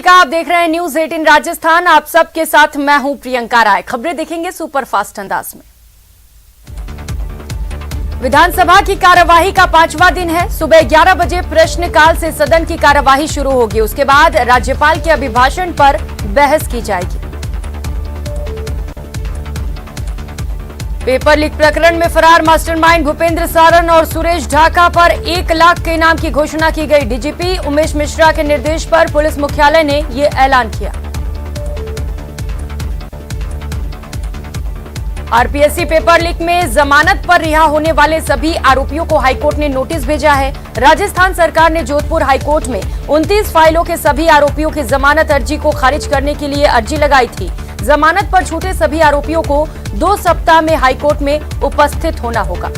का आप देख रहे हैं न्यूज 18 राजस्थान। आप सबके साथ मैं हूं प्रियंका राय। खबरें देखेंगे सुपरफास्ट अंदाज में। विधानसभा की कार्यवाही का 5वां दिन है। सुबह 11 बजे प्रश्नकाल से सदन की कार्यवाही शुरू होगी। उसके बाद राज्यपाल के अभिभाषण पर बहस की जाएगी। पेपर लीक प्रकरण में फरार मास्टरमाइंड भूपेंद्र सारण और सुरेश ढाका पर 1 लाख के इनाम की घोषणा की गई। डीजीपी उमेश मिश्रा के निर्देश पर पुलिस मुख्यालय ने यह ऐलान किया। आरपीएससी पेपर लीक में जमानत पर रिहा होने वाले सभी आरोपियों को हाईकोर्ट ने नोटिस भेजा है। राजस्थान सरकार ने जोधपुर हाईकोर्ट में 29 फाइलों के सभी आरोपियों की जमानत अर्जी को खारिज करने के लिए अर्जी लगाई थी। जमानत पर छूटे सभी आरोपियों को 2 सप्ताह में हाईकोर्ट में उपस्थित होना होगा।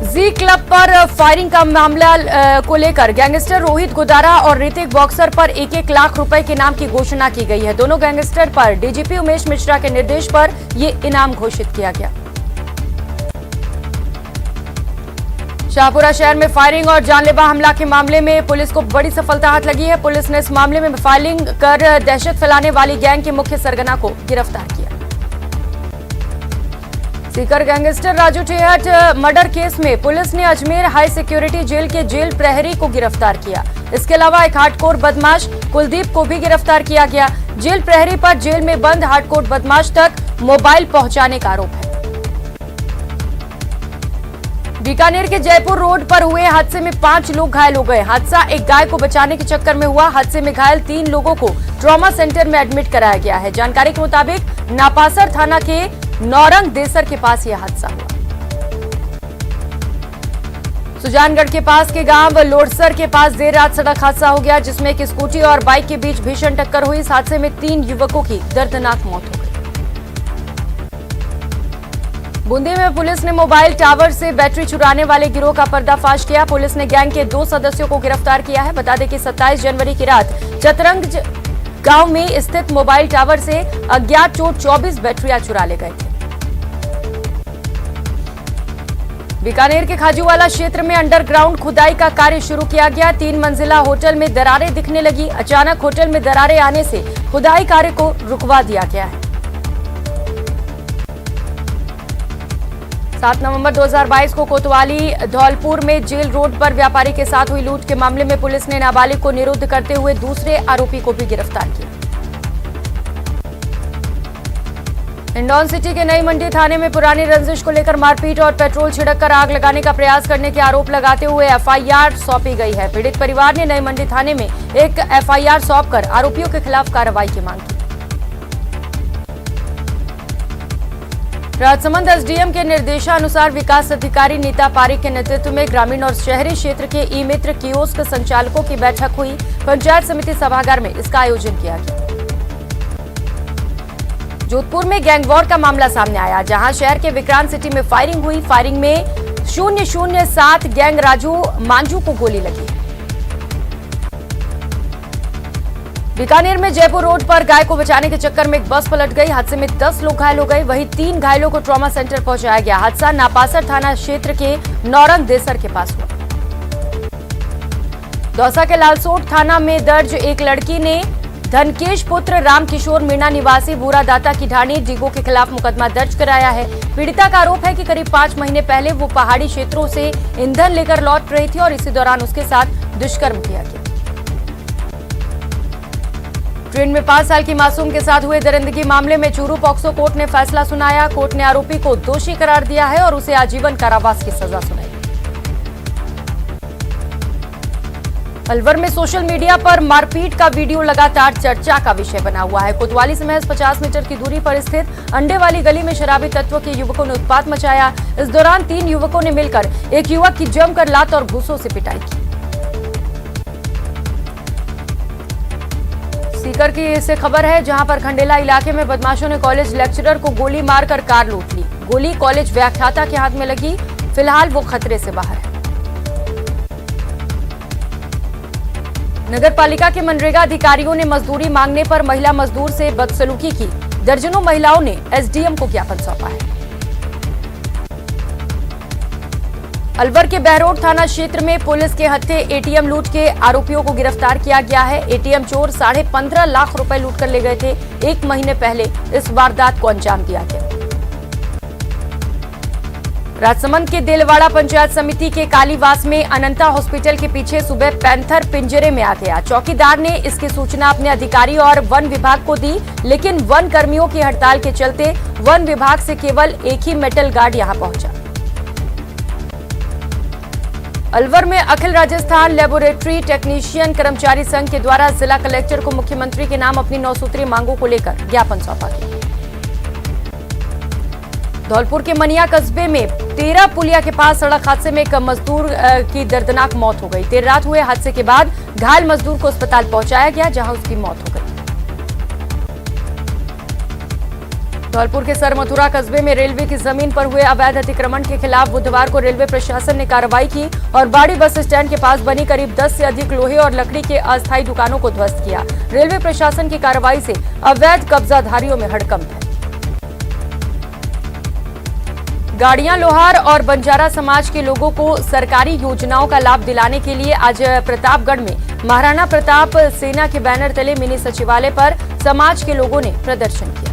जी क्लब पर फायरिंग का मामला को लेकर गैंगस्टर रोहित गुदारा और ऋतिक बॉक्सर पर 1-1 लाख रुपए के इनाम की घोषणा की गई है। दोनों गैंगस्टर पर डीजीपी उमेश मिश्रा के निर्देश पर यह इनाम घोषित किया गया। शाहपुरा शहर में फायरिंग और जानलेवा हमला के मामले में पुलिस को बड़ी सफलता हाथ लगी है। पुलिस ने इस मामले में फायरिंग कर दहशत फैलाने वाली गैंग के मुख्य सरगना को गिरफ्तार किया। Sikar gangster Raju Theth murder case में पुलिस ने अजमेर हाई सिक्योरिटी जेल के जेल प्रहरी को गिरफ्तार किया। इसके अलावा एक हार्डकोर बदमाश कुलदीप को भी गिरफ्तार किया गया। जेल प्रहरी पर जेल में बंद हार्डकोर बदमाश तक मोबाइल पहुंचाने का आरोप है। बीकानेर के जयपुर रोड पर हुए हादसे में 5 लोग घायल हो गए। हादसा एक गाय को बचाने के चक्कर में हुआ। हादसे में घायल 3 लोगों को ट्रॉमा सेंटर में एडमिट कराया गया है। जानकारी के मुताबिक नापासर थाना के नौरंग देसर के पास यह हादसा हुआ। सुजानगढ़ के पास के गांव लोडसर के पास देर रात सड़क हादसा हो गया, जिसमें एक स्कूटी और बाइक के बीच भीषण टक्कर हुई। इस हादसे में 3 युवकों की दर्दनाक मौत हो गई। बूंदी में पुलिस ने मोबाइल टावर से बैटरी चुराने वाले गिरोह का पर्दाफाश किया। पुलिस ने गैंग के 2 सदस्यों को गिरफ्तार किया है। बता दें कि 27 जनवरी की रात चतरंग गांव में स्थित मोबाइल टावर से अज्ञात चोर 24 बैटरियां चुरा ले गए थे। बीकानेर के खाजूवाला क्षेत्र में अंडरग्राउंड खुदाई का कार्य शुरू किया गया। 3 मंजिला होटल में दरारें दिखने लगी। अचानक होटल में दरारें आने से खुदाई कार्य को रुकवा दिया गया है। 7 नवंबर 2022 को कोतवाली धौलपुर में जेल रोड पर व्यापारी के साथ हुई लूट के मामले में पुलिस ने नाबालिग को निरुद्ध करते हुए दूसरे आरोपी को भी गिरफ्तार किया। हिंडौन सिटी के नई मंडी थाने में पुरानी रंजिश को लेकर मारपीट और पेट्रोल छिड़ककर आग लगाने का प्रयास करने के आरोप लगाते हुए एफआईआर सौंपी गई है। पीड़ित परिवार ने नई मंडी थाने में एक एफआईआर सौंपकर आरोपियों के खिलाफ कार्रवाई की मांग की। राजसमंद एसडीएम के निर्देशानुसार विकास अधिकारी नीता पारिक के नेतृत्व में ग्रामीण और शहरी क्षेत्र के ई मित्र कियोस्क संचालकों की बैठक हुई। पंचायत समिति सभागार में इसका आयोजन किया गया। जोधपुर में गैंग वॉर का मामला सामने आया, जहां शहर के विक्रांत सिटी में फायरिंग हुई। फायरिंग में 007 गैंग राजू मांझू को गोली लगी। बीकानेर में जयपुर रोड पर गाय को बचाने के चक्कर में एक बस पलट गई। हादसे में 10 लोग घायल हो गए। वहीं 3 घायलों को ट्रॉमा सेंटर पहुंचाया गया। हादसा नापासर थाना क्षेत्र के नौरंग देसर के पास हुआ। दौसा के लालसोट थाना में दर्ज एक लड़की ने धनकेश पुत्र रामकिशोर मीणा निवासी बुरादाता की ढाणी डीगो के खिलाफ मुकदमा दर्ज कराया है। पीड़िता का आरोप है कि करीब 5 महीने पहले वो पहाड़ी क्षेत्रों से ईंधन लेकर लौट रही थी और इसी दौरान उसके साथ दुष्कर्म किया गया। ट्रेन में 5 साल की मासूम के साथ हुए दरिंदगी मामले में चूरू पॉक्सो कोर्ट ने फैसला सुनाया। कोर्ट ने आरोपी को दोषी करार दिया है और उसे आजीवन कारावास की सजा सुनाई। अलवर में सोशल मीडिया पर मारपीट का वीडियो लगातार चर्चा का विषय बना हुआ है। कोतवाली से महज 50 मीटर की दूरी पर स्थित अंडे वाली गली में शराबी तत्व के युवकों ने उत्पात मचाया। इस दौरान 3 युवकों ने मिलकर एक युवक की जमकर लात और घूंसों से पिटाई की। सीकर की से खबर है, जहां पर खंडेला इलाके में बदमाशों ने कॉलेज लेक्चरर को गोली मारकर कार लूट ली। गोली कॉलेज व्याख्याता के हाथ में लगी। फिलहाल वो खतरे से बाहर है। नगर पालिका के मनरेगा अधिकारियों ने मजदूरी मांगने पर महिला मजदूर से बदसलूकी की। दर्जनों महिलाओं ने एसडीएम को ज्ञापन सौंपा है। अलवर के बहरोड थाना क्षेत्र में पुलिस के हत्थे एटीएम लूट के आरोपियों को गिरफ्तार किया गया है। एटीएम चोर 15.5 लाख रुपए लूट कर ले गए थे। 1 महीने पहले इस वारदात को अंजाम दिया गया। राजसमंद के देलवाड़ा पंचायत समिति के कालीवास में अनंता हॉस्पिटल के पीछे सुबह पैंथर पिंजरे में आ गया। चौकीदार ने इसकी सूचना अपने अधिकारी और वन विभाग को दी, लेकिन वन कर्मियों की हड़ताल के चलते वन विभाग से केवल एक ही मेटल गार्ड यहां पहुंचा। अलवर में अखिल राजस्थान लेबोरेटरी टेक्नीशियन कर्मचारी संघ के द्वारा जिला कलेक्टर को मुख्यमंत्री के नाम अपनी 9 सूत्रीय मांगों को लेकर ज्ञापन सौंपा गया। धौलपुर के मनिया कस्बे में 13 पुलिया के पास सड़क हादसे में एक मजदूर की दर्दनाक मौत हो गई। देर रात हुए हादसे के बाद घायल मजदूर को अस्पताल पहुंचाया गया, जहां उसकी मौत हो गई। धौलपुर के सरमथुरा कस्बे में रेलवे की जमीन पर हुए अवैध अतिक्रमण के खिलाफ बुधवार को रेलवे प्रशासन ने कार्रवाई की और बाड़ी बस स्टैंड के पास बनी करीब 10 से अधिक लोहे और लकड़ी के अस्थायी दुकानों को ध्वस्त किया। रेलवे प्रशासन की कार्रवाई से अवैध कब्जाधारियों में हड़कंप है। गाड़ियां लोहार और बंजारा समाज के लोगों को सरकारी योजनाओं का लाभ दिलाने के लिए आज प्रतापगढ़ में महाराणा प्रताप सेना के बैनर तले मिनी सचिवालय पर समाज के लोगों ने प्रदर्शन किया।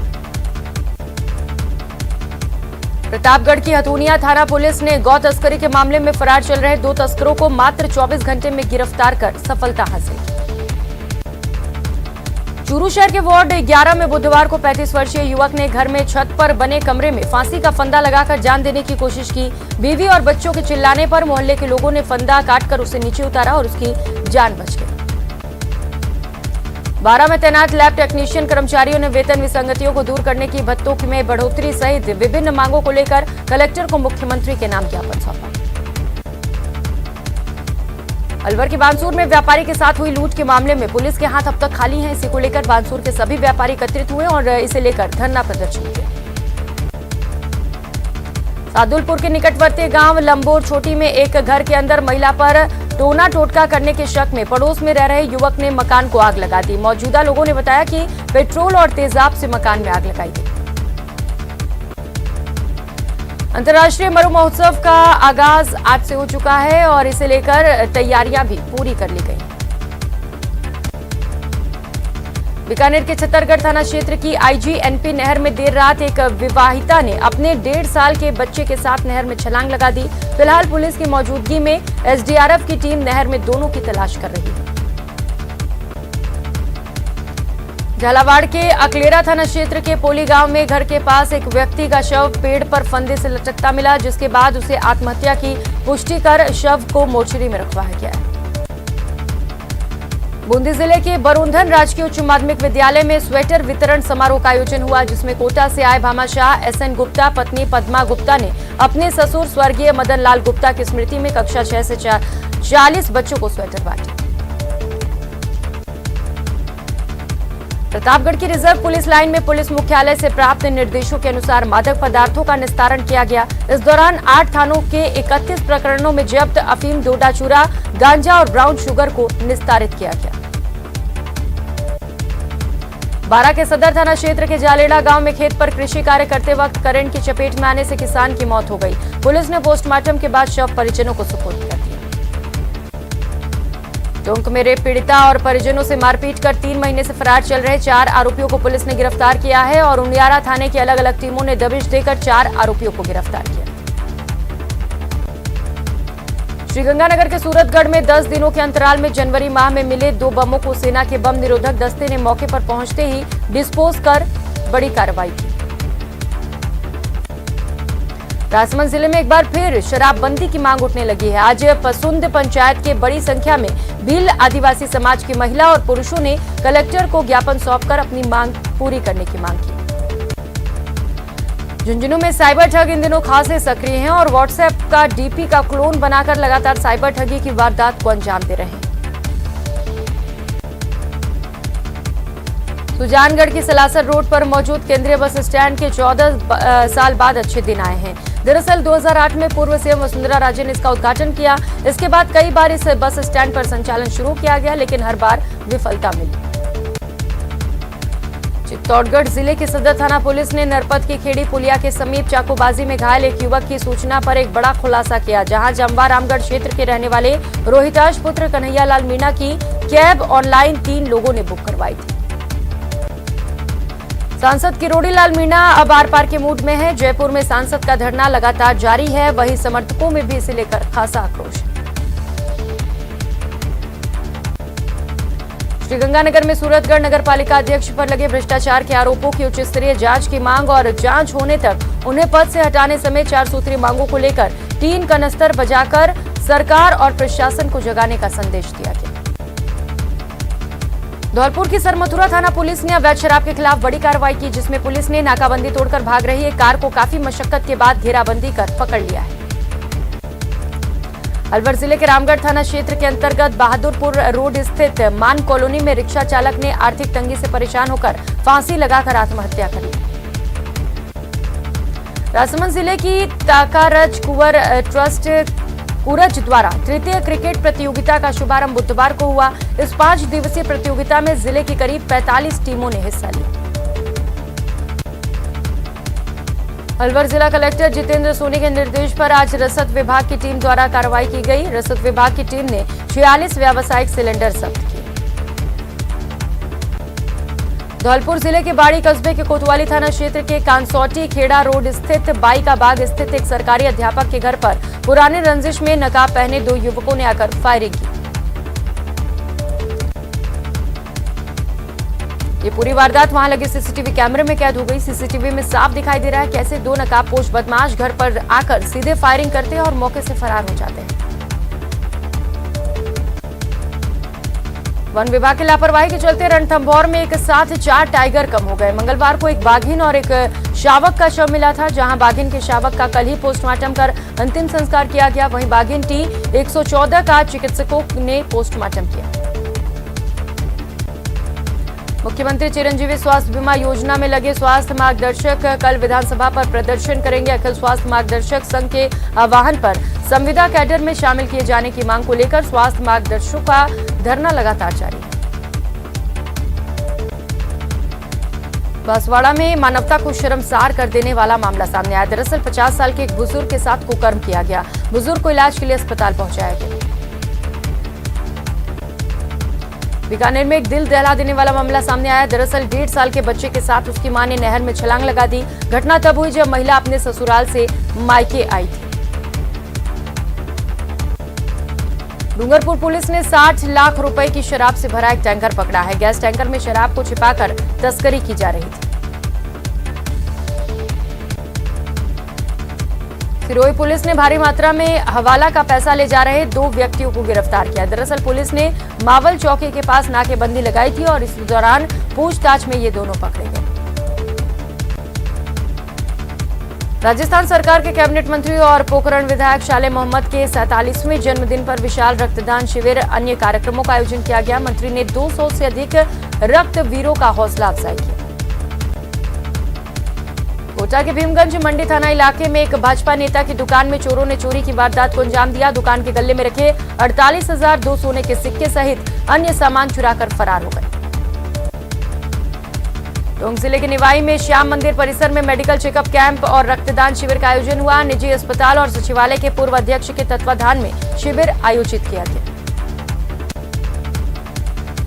प्रतापगढ़ की हथुनिया थाना पुलिस ने गौ तस्करी के मामले में फरार चल रहे 2 तस्करों को मात्र 24 घंटे में गिरफ्तार कर सफलता हासिल की। चूरू शहर के वार्ड 11 में बुधवार को 35 वर्षीय युवक ने घर में छत पर बने कमरे में फांसी का फंदा लगाकर जान देने की कोशिश की। बीवी और बच्चों के चिल्लाने पर मोहल्ले के लोगों ने फंदा काटकर उसे नीचे उतारा और उसकी जान बच गई। बारा में तैनात लैब टेक्नीशियन कर्मचारियों ने वेतन विसंगतियों को दूर करने की भत्तों में बढ़ोतरी सहित विभिन्न मांगों को लेकर कलेक्टर को मुख्यमंत्री के नाम ज्ञापन सौंपा। अलवर के बानसूर में व्यापारी के साथ हुई लूट के मामले में पुलिस के हाथ अब तक खाली हैं। इसी को लेकर बानसूर के सभी व्यापारी एकत्रित हुए और इसे लेकर धरना प्रदर्शन किया। सादुलपुर के निकटवर्ती गांव लंबोर छोटी में एक घर के अंदर महिला पर टोना टोटका करने के शक में पड़ोस में रह रहे युवक ने मकान को आग लगा दी। मौजूदा लोगों ने बताया कि पेट्रोल और तेजाब से मकान में आग लगाई गई। अंतर्राष्ट्रीय मरु महोत्सव का आगाज आज से हो चुका है और इसे लेकर तैयारियां भी पूरी कर ली गई। बीकानेर के छत्तरगढ़ थाना क्षेत्र की आईजीएनपी नहर में देर रात एक विवाहिता ने अपने 1.5 साल के बच्चे के साथ नहर में छलांग लगा दी। फिलहाल पुलिस की मौजूदगी में एसडीआरएफ की टीम नहर में दोनों की तलाश कर रही है। झालावाड़ के अकलेरा थाना क्षेत्र के पोली गांव में घर के पास एक व्यक्ति का शव पेड़ पर फंदे से लटकता मिला, जिसके बाद उसे आत्महत्या की पुष्टि कर शव को मोर्चरी में रखवाया गया है। बूंदी जिले के बरूंधन राजकीय उच्च माध्यमिक विद्यालय में स्वेटर वितरण समारोह का आयोजन हुआ, जिसमें कोटा से आए भामाशाह एसएन गुप्ता पत्नी पद्मा गुप्ता ने अपने ससुर स्वर्गीय मदन लाल गुप्ता की स्मृति में कक्षा 6 से 40 बच्चों को स्वेटर बांटे। प्रतापगढ़ की रिजर्व पुलिस लाइन में पुलिस मुख्यालय से प्राप्त निर्देशों के अनुसार मादक पदार्थों का निस्तारण किया गया। इस दौरान 8 थानों के 31 प्रकरणों में जब्त अफीम, डोडा चूरा, गांजा और ब्राउन शुगर को निस्तारित किया गया। बारा के सदर थाना क्षेत्र के जालेड़ा गांव में खेत पर कृषि कार्य करते वक्त करंट की चपेट में आने से किसान की मौत हो गई। पुलिस ने पोस्टमार्टम के बाद शव परिजनों को सुपुर्द कर दिया। टोंक में रेप पीड़िता और परिजनों से मारपीट कर 3 महीने से फरार चल रहे 4 आरोपियों को पुलिस ने गिरफ्तार किया है और उनियारा थाने की अलग अलग टीमों ने दबिश देकर 4 आरोपियों को गिरफ्तार किया। श्रीगंगानगर के सूरतगढ़ में 10 दिनों के अंतराल में जनवरी माह में मिले 2 बमों को सेना के बम निरोधक दस्ते ने मौके पर पहुंचते ही डिस्पोज कर बड़ी कार्रवाई की। राजसमंद जिले में एक बार फिर शराबबंदी की मांग उठने लगी है। आज पसुंद पंचायत के बड़ी संख्या में भील आदिवासी समाज की महिला और पुरुषों ने कलेक्टर को ज्ञापन सौंपकर अपनी मांग पूरी करने की मांग की। झुंझुनू में साइबर ठग इन दिनों खासे सक्रिय हैं और व्हाट्सएप का डीपी का क्लोन बनाकर लगातार साइबर ठगी की वारदात को अंजाम दे रहे हैं। सुजानगढ़ की सलासर रोड पर मौजूद केंद्रीय बस स्टैंड के 14 साल बाद अच्छे दिन आए हैं। दरअसल 2008 में पूर्व सीएम वसुंधरा राजे ने इसका उद्घाटन किया। इसके बाद कई बार इस बस स्टैंड पर संचालन शुरू किया गया, लेकिन हर बार विफलता मिली। चित्तौड़गढ़ जिले के सदर थाना पुलिस ने नरपत की खेड़ी पुलिया के समीप चाकूबाजी में घायल एक युवक की सूचना पर एक बड़ा खुलासा किया, जहां जम्बा रामगढ़ क्षेत्र के रहने वाले रोहिताश पुत्र कन्हैया लाल मीणा की कैब ऑनलाइन 3 लोगों ने बुक करवाई थी। सांसद किरोड़ी लाल मीणा अब आर पार के मूड में है। जयपुर में सांसद का धरना लगातार जारी है, वहीं समर्थकों में भी इसे लेकर खासा आक्रोश है। श्रीगंगानगर में सूरतगढ़ नगर पालिका अध्यक्ष पर लगे भ्रष्टाचार के आरोपों की उच्च स्तरीय जांच की मांग और जांच होने तक उन्हें पद से हटाने समेत 4 सूत्रीय मांगों को लेकर 3 कनस्तर बजाकर सरकार और प्रशासन को जगाने का संदेश दिया गया। धौलपुर की सरमथुरा थाना पुलिस ने अवैध शराब के खिलाफ बड़ी कार्रवाई की, जिसमें पुलिस ने नाकाबंदी तोड़कर भाग रही एक कार को काफी मशक्कत के बाद घेराबंदी कर पकड़ लिया है। अलवर जिले के रामगढ़ थाना क्षेत्र के अंतर्गत बहादुरपुर रोड स्थित मान कॉलोनी में रिक्शा चालक ने आर्थिक तंगी से परेशान होकर फांसी लगाकर आत्महत्या कर ली। राजसमंद जिले की ताकारज कुंवर ट्रस्ट कुरज द्वारा तृतीय क्रिकेट प्रतियोगिता का शुभारंभ बुधवार को हुआ। इस 5 दिवसीय प्रतियोगिता में जिले की करीब 45 टीमों ने हिस्सा लिया। अलवर जिला कलेक्टर जितेंद्र सोनी के निर्देश पर आज रसद विभाग की टीम द्वारा कार्रवाई की गई। रसद विभाग की टीम ने 46 व्यावसायिक सिलेंडर जब्त किए। धौलपुर जिले के बाड़ी कस्बे के कोतवाली थाना क्षेत्र के कांसौटी खेड़ा रोड स्थित बाई का बाग स्थित एक सरकारी अध्यापक के घर पर पुराने रंजिश में नकाब पहने 2 युवकों ने आकर फायरिंग की। ये पूरी वारदात वहां लगे सीसीटीवी कैमरे में कैद हो गई। सीसीटीवी में साफ दिखाई दे रहा है कैसे 2 नकाबपोश बदमाश घर पर आकर सीधे फायरिंग करते हैं और मौके से फरार हो जाते हैं। वन विभाग की लापरवाही के चलते रणथंभौर में एक साथ 4 टाइगर कम हो गए। मंगलवार को एक बाघिन और एक शावक का शव मिला था, जहां बाघिन के शावक का कल ही पोस्टमार्टम कर अंतिम संस्कार किया गया। वहीं बाघिन टी 114 का चिकित्सकों ने पोस्टमार्टम किया। मुख्यमंत्री चिरंजीवी स्वास्थ्य बीमा योजना में लगे स्वास्थ्य मार्गदर्शक कल विधानसभा पर प्रदर्शन करेंगे। अखिल स्वास्थ्य मार्गदर्शक संघ के आह्वान पर संविदा कैडर में शामिल किए जाने की मांग को लेकर स्वास्थ्य मार्गदर्शकों का धरना लगातार जारी है। बांसवाड़ा में मानवता को शर्मसार कर देने वाला मामला सामने आया। दरअसल 50 साल के एक बुजुर्ग के साथ कुकर्म किया गया। बुजुर्ग को इलाज के लिए अस्पताल पहुंचाया गया। बीकानेर में एक दिल दहला देने वाला मामला सामने आया। दरअसल 1.5 साल के बच्चे के साथ उसकी मां ने नहर में छलांग लगा दी। घटना तब हुई जब महिला अपने ससुराल से मायके आई थी। डूंगरपुर पुलिस ने 60 लाख रुपए की शराब से भरा एक टैंकर पकड़ा है। गैस टैंकर में शराब को छिपाकर तस्करी की जा रही थी। सिरोही पुलिस ने भारी मात्रा में हवाला का पैसा ले जा रहे 2 व्यक्तियों को गिरफ्तार किया। दरअसल पुलिस ने मावल चौकी के पास नाकेबंदी लगाई थी और इस दौरान पूछताछ में ये दोनों पकड़े गए। राजस्थान सरकार के कैबिनेट मंत्री और पोखरण विधायक शाले मोहम्मद के 47वें जन्मदिन पर विशाल रक्तदान शिविर अन्य कार्यक्रमों का आयोजन किया गया। मंत्री ने 200 से अधिक रक्तवीरों का हौसला अफजाई किया। कोटा के भीमगंज मंडी थाना इलाके में एक भाजपा नेता की दुकान में चोरों ने चोरी की वारदात को अंजाम दिया। दुकान के गल्ले में रखे 48,002 सोने के सिक्के सहित अन्य सामान चुराकर फरार हो गए। टोंक जिले के निवाई में श्याम मंदिर परिसर में मेडिकल चेकअप कैंप और रक्तदान शिविर का आयोजन हुआ। निजी अस्पताल और सचिवालय के पूर्व अध्यक्ष के तत्वाधान में शिविर आयोजित किया गया।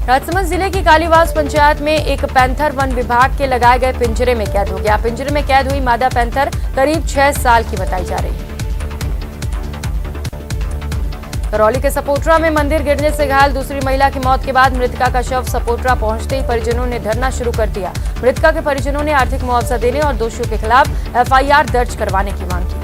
राजसमंद जिले की कालीवास पंचायत में एक पैंथर वन विभाग के लगाए गए पिंजरे में कैद हो गया। पिंजरे में कैद हुई मादा पैंथर करीब 6 साल की बताई जा रही है। करौली के सपोटरा में मंदिर गिरने से घायल दूसरी महिला की मौत के बाद मृतका का शव सपोटरा पहुंचते ही परिजनों ने धरना शुरू कर दिया। मृतका के परिजनों ने आर्थिक मुआवजा देने और दोषियों के खिलाफ एफआईआर दर्ज करवाने की मांग की।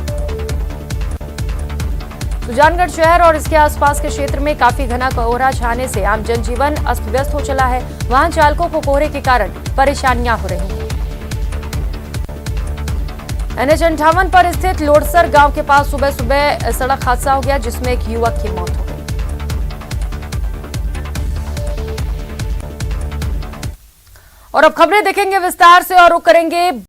सुजानगढ़ शहर और इसके आसपास के क्षेत्र में काफी घना कोहरा छाने से आम जनजीवन अस्त व्यस्त हो चला है। वाहन चालकों को कोहरे के कारण परेशानियां हो रही हैं। NH-58 पर स्थित लोडसर गांव के पास सुबह सुबह सड़क हादसा हो गया, जिसमें एक युवक की मौत हो गई। और अब खबरें देखेंगे विस्तार से और रुख करेंगे